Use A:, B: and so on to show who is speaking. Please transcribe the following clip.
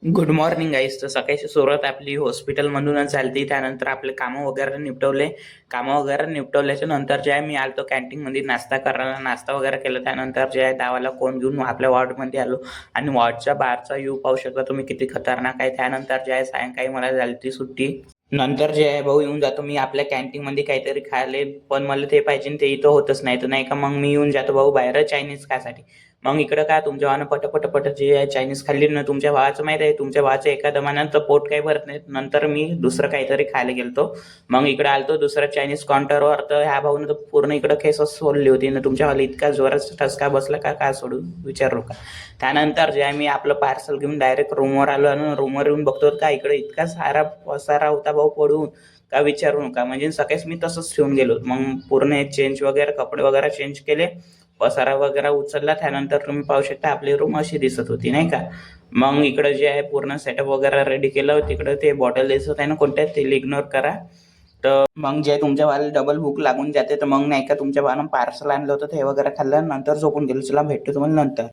A: Good morning गाईस. तर सकाळची सुरुवात आपली हॉस्पिटलमधूनच झाली. त्यानंतर आपले कामं वगैरे निपटवल्याच्या नंतर जे आहे मी आलतो कॅन्टीनमध्ये नाश्ता करायला. नाश्ता वगैरे केला. त्यानंतर जे आहे दावाला कोण घेऊन आपल्या वॉर्डमध्ये आलो आणि वॉर्डच्या बाहेरचा व्ह्यू पाहू शकता तुम्ही किती खतरनाक आहे. त्यानंतर जे आहे सायंकाळी मला झाली ती सुट्टी. नंतर जे आहे भाऊ येऊन जातो मी आपल्या कॅन्टीनमध्ये काहीतरी खायले, पण मला ते पाहिजे ते इथं होतच नाही. तर नाही का मग मी येऊन जातो भाऊ बाहेर चायनीज खायसाठी. मग इकडं काय तुमच्या भावानं पट जे आहे चायनीज खाल्ली ना. तुमच्या भावाचं माहित आहे, तुमच्या भावाचं एका दमानं तर पोट काही भरत नाही. नंतर मी दुसरं काहीतरी खायला गेलतो. मग इकडे आलतो दुसऱ्या चायनीज काउंटरवर, तर ह्या भाऊनं तर पूर्ण इकडं केसच सोडली होती ना. तुमच्या भावाला इतका जोराचा ठसका बसला का काय सोडू विचारू का. त्यानंतर जे आहे मी आपलं पार्सल घेऊन डायरेक्ट रूमवर आलो आणि रूमवर येऊन बघतो का इकडे इतका सारा पसारा होता भाऊ पडून का विचारू नका. म्हणजे सकाळीच मी तसंच ठेवून गेलो. मग पूर्ण चेंज वगैरे कपडे वगैरे चेंज केले, पसारा वगैरे उचलला. त्यानंतर तुम्ही पाहू शकता आपली रूम अशी दिसत होती नाही का. मग इकडं जे आहे पूर्ण सेटअप वगैरे रेडी केलं. तिकडं ते बॉटल दिसत आहे ना कोणत्या, ते इग्नोर करा. तर मग जे तुमच्या भावाला डबल भूक लागून जाते, तर मग नाही का तुमच्या भावानं पार्सल आणलं होतं ते वगैरे खाल्लं, नंतर झोपून गेलो. चला भेटतो तुम्हाला नंतर.